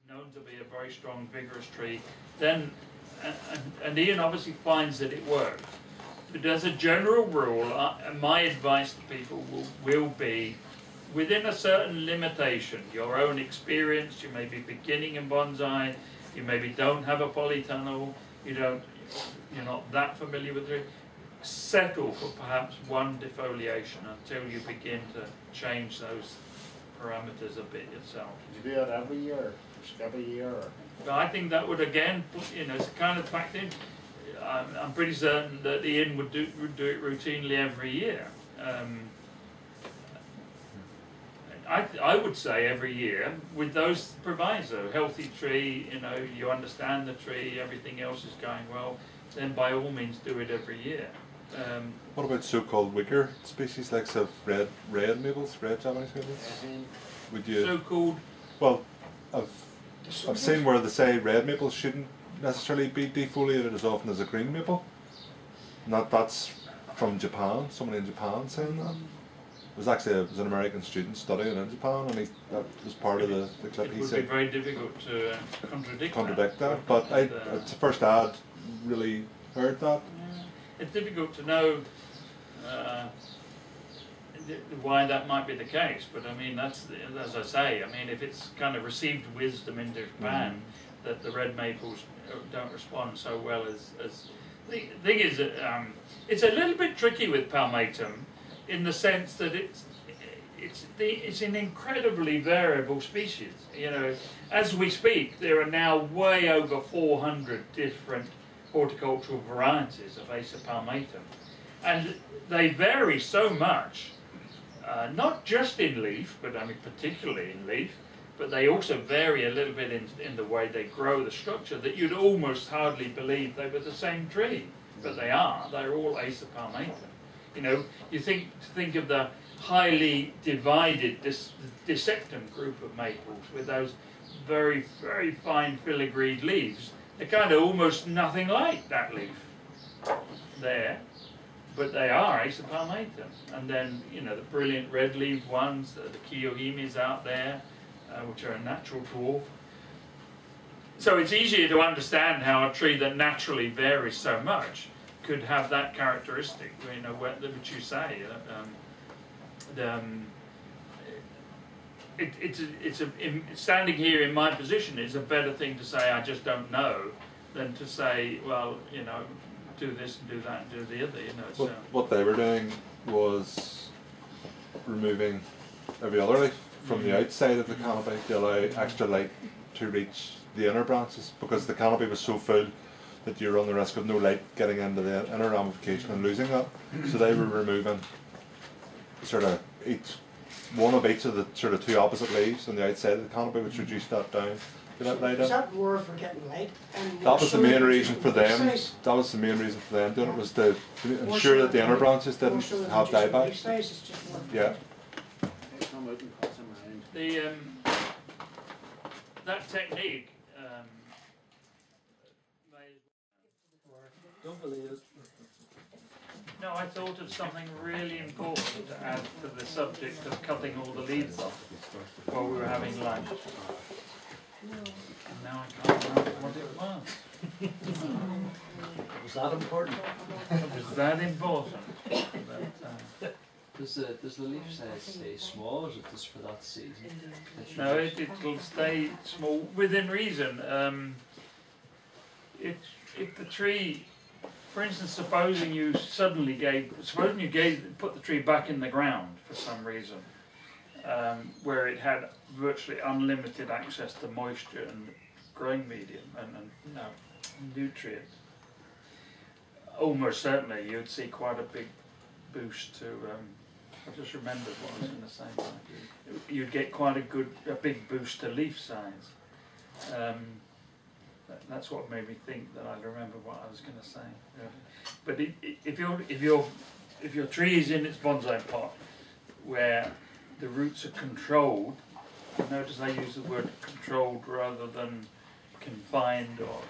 known to be a very strong, vigorous tree, then, and Ian obviously finds that it works. But as a general rule, my advice to people will be, within a certain limitation, your own experience, you may be beginning in bonsai, you maybe don't have a polytunnel, you're not that familiar with it, settle for perhaps one defoliation until you begin to change those parameters a bit yourself. Do you do it every year? Every year? But I think that would again, it's a kind of fact in. I'm pretty certain that Ian would do it routinely every year. I would say every year with those proviso, healthy tree, you understand the tree, everything else is going well, then by all means do it every year. What about so-called weaker species like red maples, red Japanese maples? Would you? So-called? Well, I've seen where they say red maples shouldn't necessarily be defoliated as often as a green maple. That's from Japan. Someone in Japan saying that. It was actually an American student studying in Japan, and that was part of the clip. It would be very difficult to contradict that. But it's the first I'd really heard that. Yeah. It's difficult to know why that might be the case, but I mean, that's, as I say, I mean, if it's kind of received wisdom in Japan that the red maples don't respond so well as the thing is that it's a little bit tricky with palmatum in the sense that it's an incredibly variable species. As we speak, there are now way over 400 different horticultural varieties of Acer palmatum, and they vary so much. Not just in leaf, but I mean particularly in leaf, but they also vary a little bit in the way they grow the structure that you'd almost hardly believe they were the same tree, but they are. They're all Acer palmatum. You think of the highly divided dissectum group of maples with those very, very fine filigreed leaves. They're kind of almost nothing like that leaf there. But they are Acer palmatum, and then the brilliant red-leaved ones, the Kiyohimes out there, which are a natural dwarf. So it's easier to understand how a tree that naturally varies so much could have that characteristic. Which you say. Standing here in my position is a better thing to say I just don't know than to say, well, do this and do that and do the other. What they were doing was removing every other leaf from the outside of the canopy to allow extra light to reach the inner branches, because the canopy was so full that you run the risk of no light getting into the inner ramification and losing that. So they were removing sort of one of each of the sort of two opposite leaves on the outside of the canopy, which reduced that down. Is that more for getting light? That was the main reason for them. That was the main reason for them doing it, was to ensure that the inner branches didn't have dieback. Yeah. That technique. Don't believe it. No, I thought of something really important to add to the subject of cutting all the leaves off while we were having lunch. And now I can't remember what it was. Was that important? Was that important? Does the leaf size stay small, or is it just for that season? No, it'll stay small within reason. If the tree, for instance, supposing you put the tree back in the ground for some reason, where it had virtually unlimited access to moisture and growing medium and nutrients, almost certainly you'd see quite a big boost to. I just remembered what I was going to say. You'd get quite a big boost to leaf size. That's what made me think that I remember what I was going to say. But if your tree is in its bonsai pot, where the roots are controlled, notice I use the word controlled rather than confined or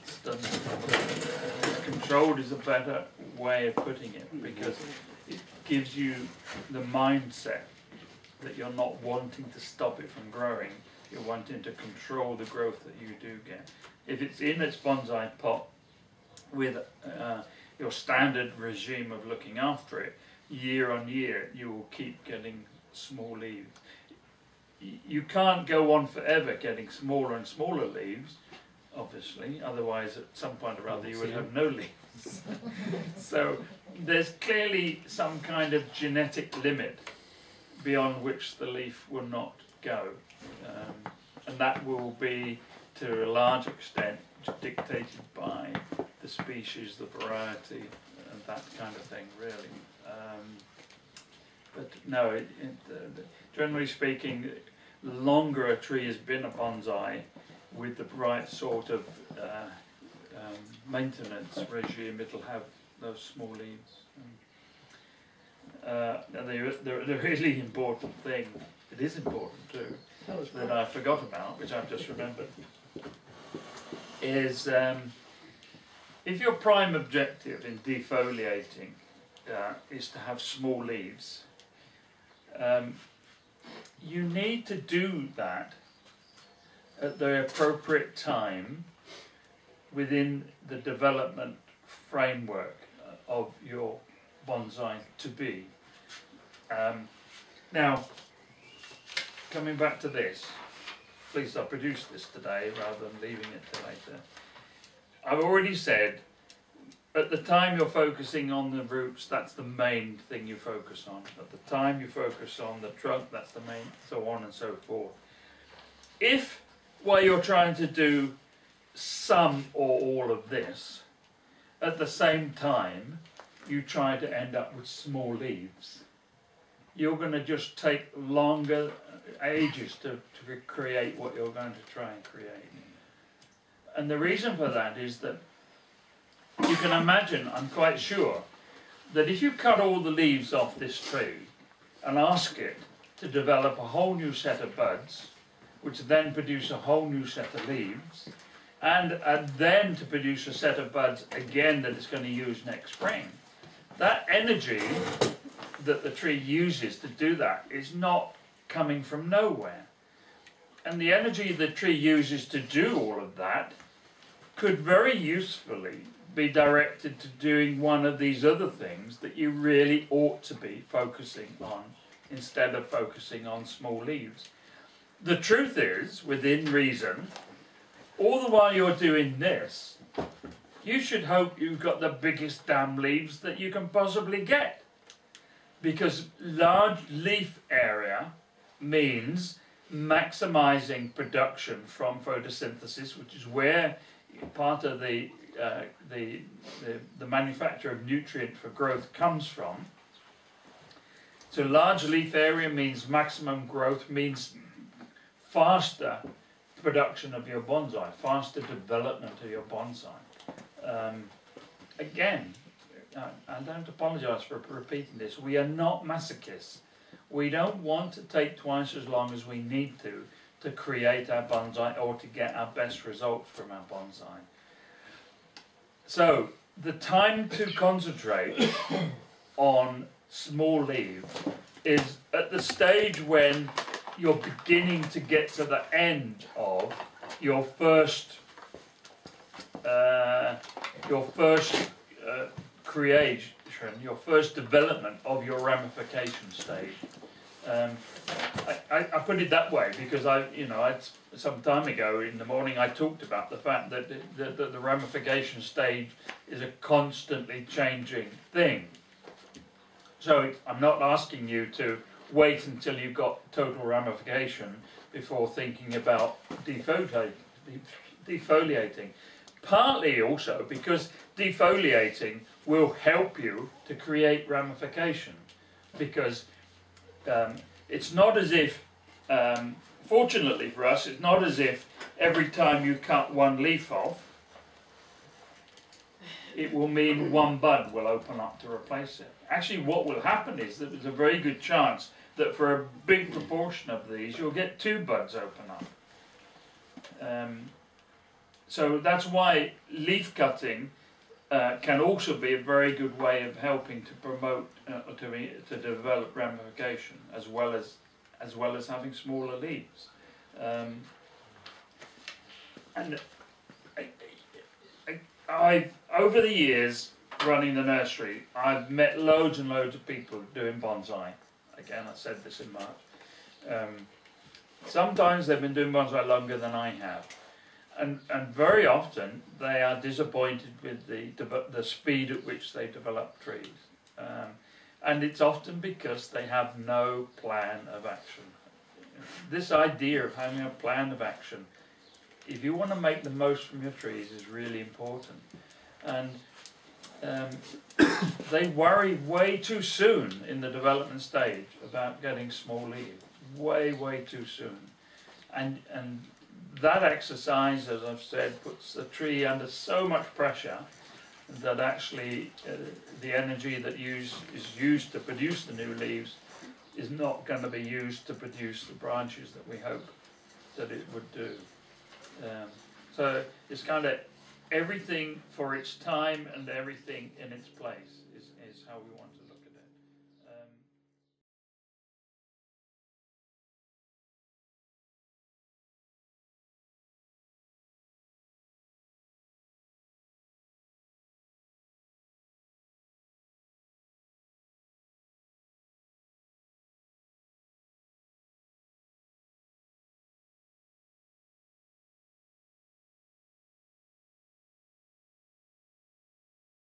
stunned. Controlled is a better way of putting it, because it gives you the mindset that you're not wanting to stop it from growing, You're wanting to control the growth that you do get. If it's in its bonsai pot with your standard regime of looking after it, year on year you will keep getting small leaves. You can't go on forever getting smaller and smaller leaves, obviously, otherwise at some point or other you would have no leaves. So there's clearly some kind of genetic limit beyond which the leaf will not go, and that will be to a large extent dictated by the species, the variety, and that kind of thing, really. But no, generally speaking, the longer a tree has been a bonsai, with the right sort of maintenance regime, it'll have those small leaves. And the really important thing, it is important too, that I forgot about, which I've just remembered, is if your prime objective in defoliating is to have small leaves, you need to do that at the appropriate time within the development framework of your bonsai to be. Now, coming back to this, please I produced this today rather than leaving it till later. I've already said, at the time you're focusing on the roots, that's the main thing you focus on. At the time you focus on the trunk, that's the main, so on and so forth. If while you're trying to do some or all of this, at the same time you try to end up with small leaves, you're going to just take longer ages to create what you're going to try and create. And the reason for that is that you can imagine, I'm quite sure, that if you cut all the leaves off this tree and ask it to develop a whole new set of buds, which then produce a whole new set of leaves, and then to produce a set of buds again that it's going to use next spring, that energy that the tree uses to do that is not coming from nowhere. And the energy the tree uses to do all of that could very usefully be directed to doing one of these other things that you really ought to be focusing on instead of focusing on small leaves. The truth is, within reason, all the while you're doing this, you should hope you've got the biggest damn leaves that you can possibly get. Because large leaf area means maximizing production from photosynthesis, which is where part of the manufacture of nutrient for growth comes from. So large leaf area means maximum growth, means faster production of your bonsai, faster development of your bonsai. Again, I don't apologise for repeating this, we are not masochists. We don't want to take twice as long as we need to create our bonsai or to get our best results from our bonsai. So the time to concentrate on small leaves is at the stage when you're beginning to get to the end of your first creation, your first development of your ramification stage. I put it that way because some time ago in the morning I talked about the fact that the ramification stage is a constantly changing thing. So I'm not asking you to wait until you've got total ramification before thinking about defoliating. Partly also because defoliating will help you to create ramification, because it's not as if, fortunately for us, it's not as if every time you cut one leaf off, it will mean one bud will open up to replace it. Actually, what will happen is that there's a very good chance that for a big proportion of these, you'll get two buds open up. So that's why leaf cutting can also be a very good way of helping to promote, to develop ramification, as well as having smaller leaves. And I've, over the years running the nursery, I've met loads and loads of people doing bonsai. Again, I said this in March. Sometimes they've been doing bonsai longer than I have. And very often they are disappointed with the speed at which they develop trees. And it's often because they have no plan of action. This idea of having a plan of action, if you want to make the most from your trees, is really important. And they worry way too soon in the development stage about getting small leaves. Way too soon. And that exercise, as I've said, puts the tree under so much pressure that actually the energy that is used to produce the new leaves is not going to be used to produce the branches that we hope that it would do. So it's kind of everything for its time and everything in its place is how we want to do it.